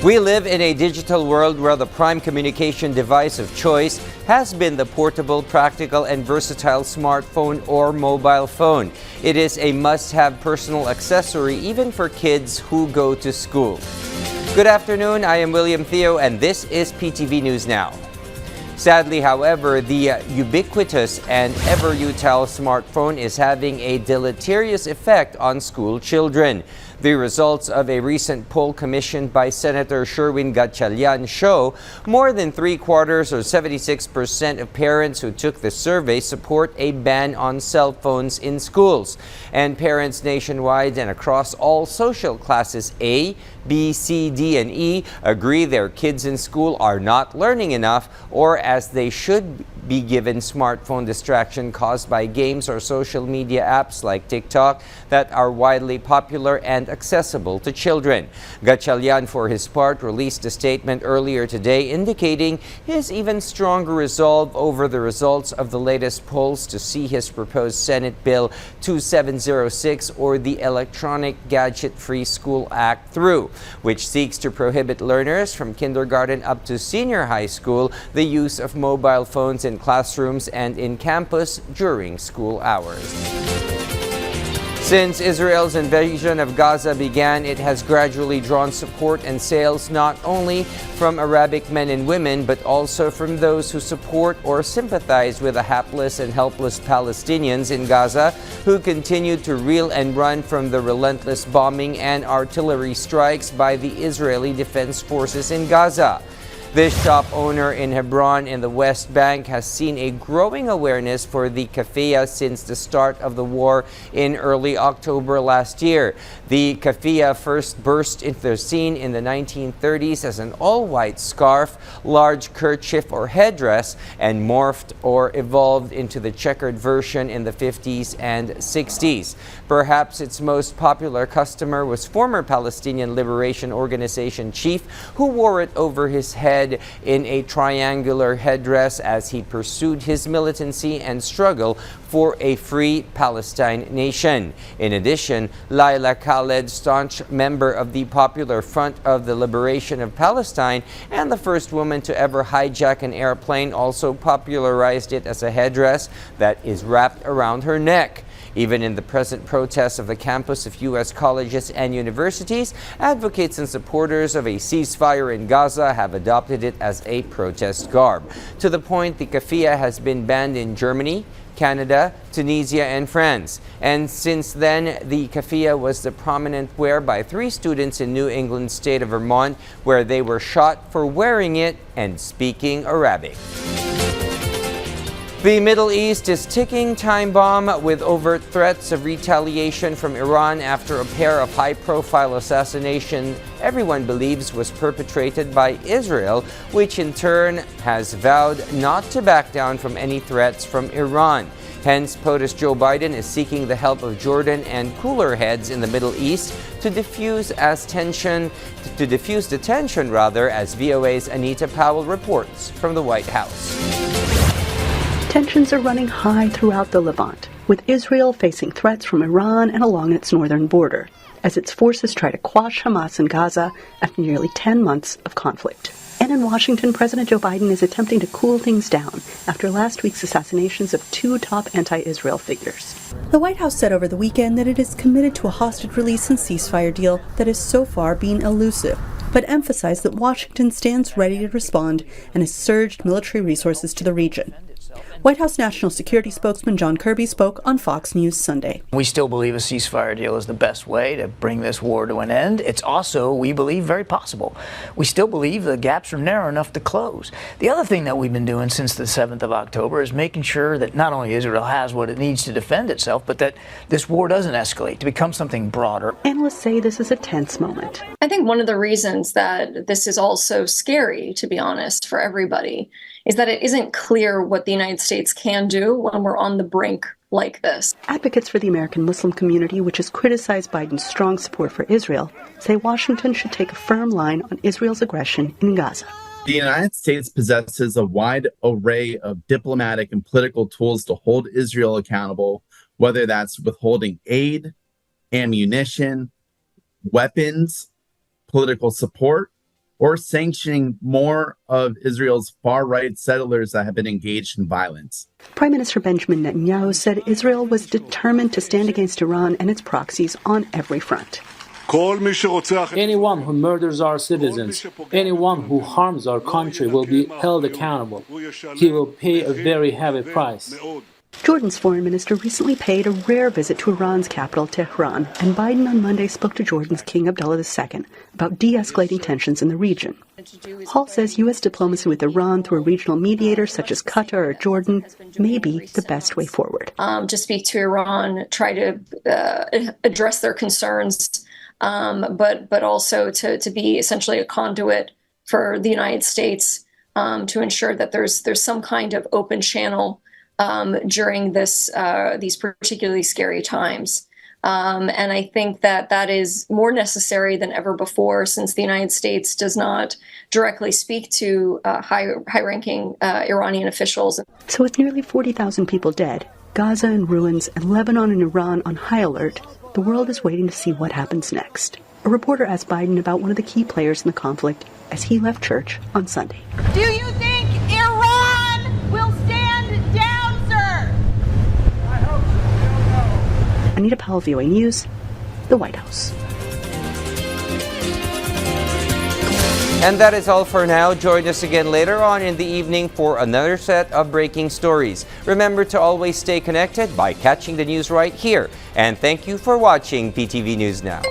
We live in a digital world where the prime communication device of choice has been the portable, practical, and versatile smartphone or mobile phone. It is a must-have personal accessory even for kids who go to school. Good afternoon, I am William Theo and this is PTV News Now. Sadly, however, the ubiquitous and ever-utile smartphone is having a deleterious effect on school children. The results of a recent poll commissioned by Senator Sherwin Gatchalian show more than 3/4 or 76% of parents who took the survey support a ban on cell phones in schools. And parents nationwide and across all social classes A, B, C, D, and E agree their kids in school are not learning enough or as they should be given smartphone distraction caused by games or social media apps like TikTok that are widely popular and accessible to children. Gatchalian, for his part, released a statement earlier today indicating his even stronger resolve over the results of the latest polls to see his proposed Senate Bill 2706 or the Electronic Gadget-Free School Act through, which seeks to prohibit learners from kindergarten up to senior high school the use of mobile phones in classrooms and in campus during school hours. Since Israel's invasion of Gaza began, it has gradually drawn support and sales not only from Arabic men and women, but also from those who support or sympathize with the hapless and helpless Palestinians in Gaza who continue to reel and run from the relentless bombing and artillery strikes by the Israeli Defense Forces in Gaza. This shop owner in Hebron in the West Bank has seen a growing awareness for the Keffiyeh since the start of the war in early October last year. The Keffiyeh first burst into the scene in the 1930s as an all-white scarf, large kerchief or headdress, and morphed or evolved into the checkered version in the 50s and 60s. Perhaps its most popular customer was former Palestinian Liberation Organization chief who wore it over his head in a triangular headdress as he pursued his militancy and struggle for a free Palestine nation. In addition, Laila Khaled, staunch member of the Popular Front of the Liberation of Palestine and the first woman to ever hijack an airplane, also popularized it as a headdress that is wrapped around her neck. Even in the present protests of the campus of U.S. colleges and universities, advocates and supporters of a ceasefire in Gaza have adopted it as a protest garb. To the point, the Keffiyeh has been banned in Germany, Canada, Tunisia, and France. And since then, the Keffiyeh was the prominent wear by 3 students in New England state of Vermont, where they were shot for wearing it and speaking Arabic. The Middle East is ticking time bomb with overt threats of retaliation from Iran after a pair of high-profile assassinations everyone believes was perpetrated by Israel, which in turn has vowed not to back down from any threats from Iran. Hence, Potus Joe Biden is seeking the help of Jordan and cooler heads in the Middle East to diffuse the tension, as VOA's Anita Powell reports from the White House. Tensions are running high throughout the Levant, with Israel facing threats from Iran and along its northern border, as its forces try to quash Hamas in Gaza after nearly 10 months of conflict. And in Washington, President Joe Biden is attempting to cool things down after last week's assassinations of 2 top anti-Israel figures. The White House said over the weekend that it is committed to a hostage release and ceasefire deal that is so far being elusive, but emphasized that Washington stands ready to respond and has surged military resources to the region. White House National Security spokesman John Kirby spoke on Fox News Sunday. We still believe a ceasefire deal is the best way to bring this war to an end. It's also, we believe, very possible. We still believe the gaps are narrow enough to close. The other thing that we've been doing since the 7th of October is making sure that not only Israel has what it needs to defend itself, but that this war doesn't escalate to become something broader. Analysts say this is a tense moment. I think one of the reasons that this is also scary, to be honest, for everybody, is that it isn't clear what the United States can do when we're on the brink like this. Advocates for the American Muslim community, which has criticized Biden's strong support for Israel, say Washington should take a firm line on Israel's aggression in Gaza. The United States possesses a wide array of diplomatic and political tools to hold Israel accountable, whether that's withholding aid, ammunition, weapons, political support, or sanctioning more of Israel's far-right settlers that have been engaged in violence. Prime Minister Benjamin Netanyahu said Israel was determined to stand against Iran and its proxies on every front. Anyone who murders our citizens, anyone who harms our country will be held accountable. He will pay a very heavy price. Jordan's foreign minister recently paid a rare visit to Iran's capital, Tehran, and Biden on Monday spoke to Jordan's King Abdullah II about de-escalating tensions in the region. Hall says U.S. diplomacy with Iran through a regional mediator such as Qatar or Jordan may be the best way forward. To speak to Iran, try to address their concerns, but also to be essentially a conduit for the United States to ensure that there's some kind of open channel during these particularly scary times. And I think that is more necessary than ever before, since the United States does not directly speak to high-ranking Iranian officials. So with nearly 40,000 people dead, Gaza in ruins, and Lebanon and Iran on high alert, the world is waiting to see what happens next. A reporter asked Biden about one of the key players in the conflict as he left church on Sunday. Do you think Iran will stand down, sir? I hope so. I don't know. Anita Powell, VOA News, the White House. And that is all for now. Join us again later on in the evening for another set of breaking stories. Remember to always stay connected by catching the news right here. And thank you for watching PTV News Now.